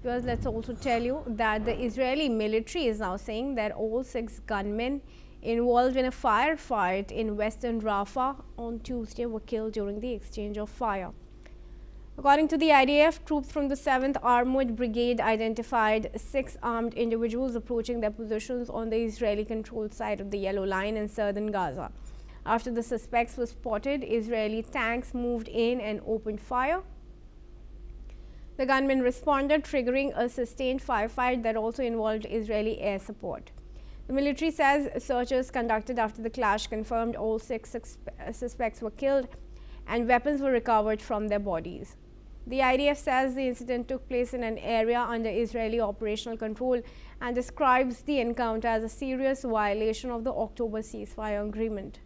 Because let's also tell you that the Israeli military is now saying that all 6 gunmen involved in a firefight in western Rafah on Tuesday were killed during the exchange of fire. According to the IDF, troops from the 7th Armored Brigade identified 6 armed individuals approaching their positions on the Israeli-controlled side of the Yellow Line in southern Gaza. After the suspects were spotted, Israeli tanks moved in and opened fire. The gunmen responded, triggering a sustained firefight that also involved Israeli air support. The military says searches conducted after the clash confirmed all 6 suspects were killed and weapons were recovered from their bodies. The IDF says the incident took place in an area under Israeli operational control and describes the encounter as a serious violation of the October ceasefire agreement.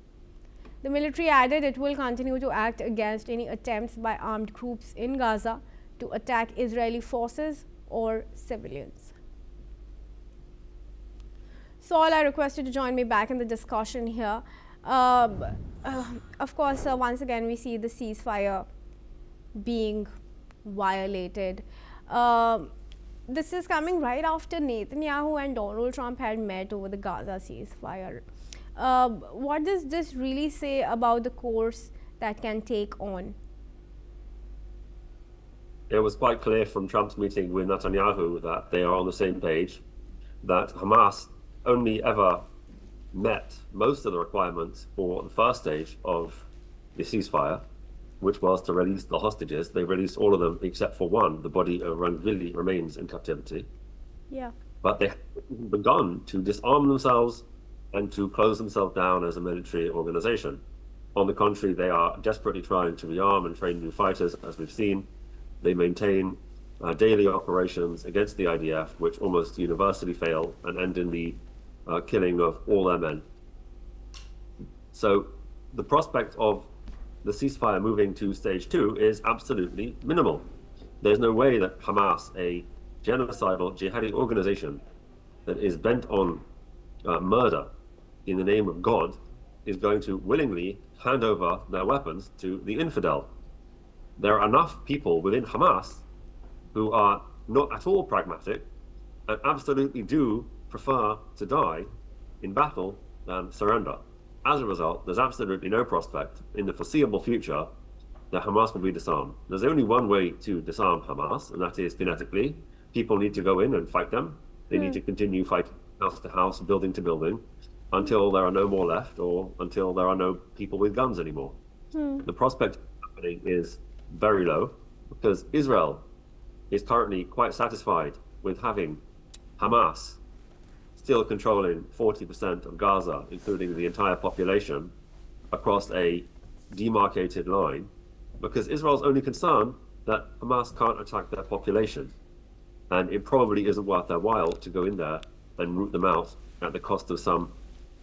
The military added it will continue to act against any attempts by armed groups in Gaza to attack Israeli forces or civilians. Saul, I request you to join me back in the discussion here. Of course, once again, we see the ceasefire being violated. This is coming right after Netanyahu and Donald Trump had met over the Gaza ceasefire. What does this really say about the course that can take on? It was quite clear from Trump's meeting with Netanyahu that they are on the same page, that Hamas only ever met most of the requirements for the first stage of the ceasefire, which was to release the hostages. They released all of them except for one. The body of Rangvili remains in captivity. Yeah. But they have begun to disarm themselves and to close themselves down as a military organization. On the contrary, they are desperately trying to rearm and train new fighters, as we've seen. They maintain daily operations against the IDF, which almost universally fail and end in the killing of all their men. So the prospect of the ceasefire moving to stage 2 is absolutely minimal. There's no way that Hamas, a genocidal jihadi organization that is bent on murder in the name of God, is going to willingly hand over their weapons to the infidel. There are enough people within Hamas who are not at all pragmatic and absolutely do prefer to die in battle than surrender. As a result, there's absolutely no prospect in the foreseeable future that Hamas will be disarmed. There's only one way to disarm Hamas, and that is phonetically. People need to go in and fight them. They need to continue fighting house to house, building to building, until there are no more left, or until there are no people with guns anymore. The prospect of happening is very low, because Israel is currently quite satisfied with having Hamas still controlling 40% of Gaza, including the entire population, across a demarcated line, because Israel's only concerned that Hamas can't attack their population. And it probably isn't worth their while to go in there and root them out at the cost of some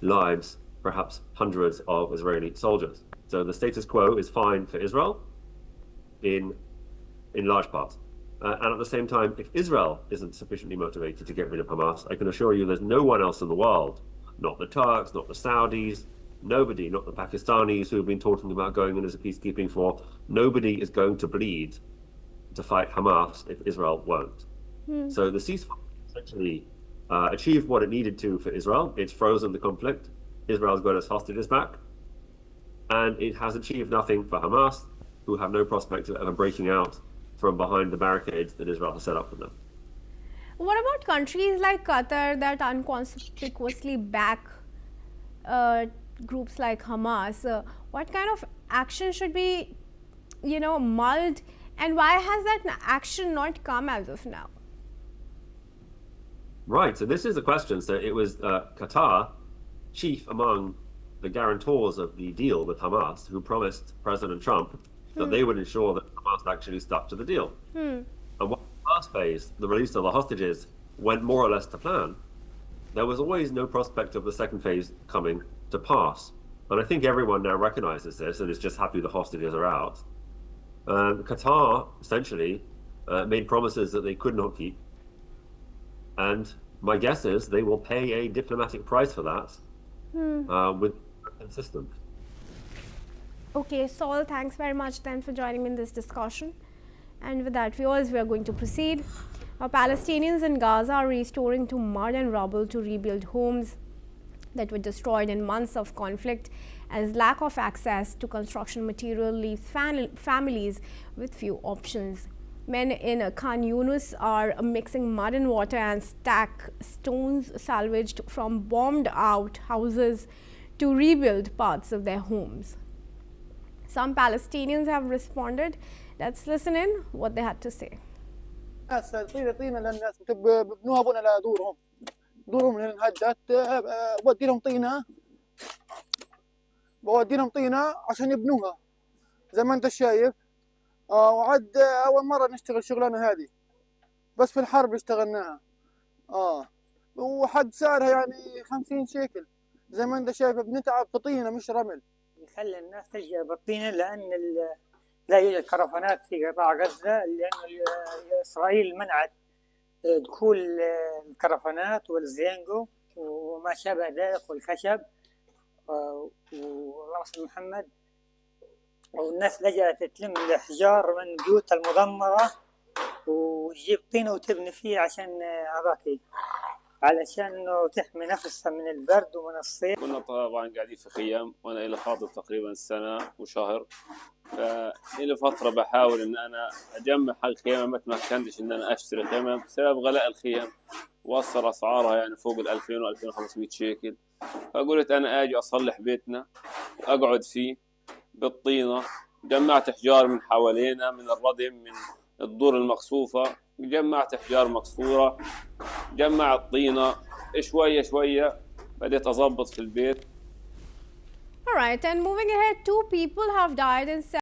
lives, perhaps hundreds of Israeli soldiers. So the status quo is fine for Israel in large part. And at the same time, if Israel isn't sufficiently motivated to get rid of Hamas, I can assure you there's no one else in the world, not the Turks, not the Saudis, nobody, not the Pakistanis who have been talking about going in as a peacekeeping force, nobody is going to bleed to fight Hamas if Israel won't. So the ceasefire essentially achieved what it needed to for Israel. It's frozen the conflict. Israel's got its hostages back. And it has achieved nothing for Hamas, who have no prospect of ever breaking out from behind the barricades that Israel has set up for them. What about countries like Qatar that unconspicuously back groups like Hamas? What kind of action should be, mulled, and why has that action not come as of now? Right, so this is the question. So it was Qatar, chief among the guarantors of the deal with Hamas, who promised President Trump that they would ensure that Hamas actually stuck to the deal. And while the first phase, the release of the hostages, went more or less to plan, there was always no prospect of the second phase coming to pass. And I think everyone now recognizes this and is just happy the hostages are out. Qatar essentially made promises that they could not keep. And my guess is they will pay a diplomatic price for that with the system. Okay, Saul, thanks very much then for joining me in this discussion. And with that, viewers, we are going to proceed. Now, Palestinians in Gaza are restoring to mud and rubble to rebuild homes that were destroyed in months of conflict, as lack of access to construction material leaves families with few options. Men in Khan Yunus are mixing mud and water and stack stones salvaged from bombed out houses to rebuild parts of their homes. Some Palestinians have responded. Let's listen in what they had to say. الناس طينة للناس ببنوها بنا دورهم انهدت بودي لهم طينة عشان يبنوها زي ما انت شايف. وعد اول مرة نشتغل الشغلانة هذه، بس في الحرب اشتغلناها. وحد سعرها يعني 50 شيكل زي ما انت شايف. بنتعب في طينة مش رمل. يخلي الناس تلجأ بالطينة لأن لا يوجد كرفانات في قطاع غزة، لأن إسرائيل منعت دخول الكرفانات والزينجو وما شابه ذلك والخشب والرأس محمد، والناس لجأت تلم الأحجار من بيوت المدمرة وتجيب طينة وتبني فيه عشان هذاك، علشان تحمي نفسها من البرد ومن الصيف. كنا طبعا قاعدين في خيام، وانا الى خاطب تقريبا سنه وشهر، فإلى فتره بحاول ان انا اجمع حق خيمه، ما كنتش ان انا اشتري خيمه بسبب غلاء الخيم، وصل اسعارها يعني فوق ال 2000 و 2500 شيكل. فقلت انا اجي اصلح بيتنا واقعد فيه بالطينه. جمعت احجار من حوالينا، من الردم، من الدور المقصوفه، جمعت احجار مكسوره، جمعت طينه شويه شويه، بديت اضبط في البيت. All right, and moving ahead, 2 people have died in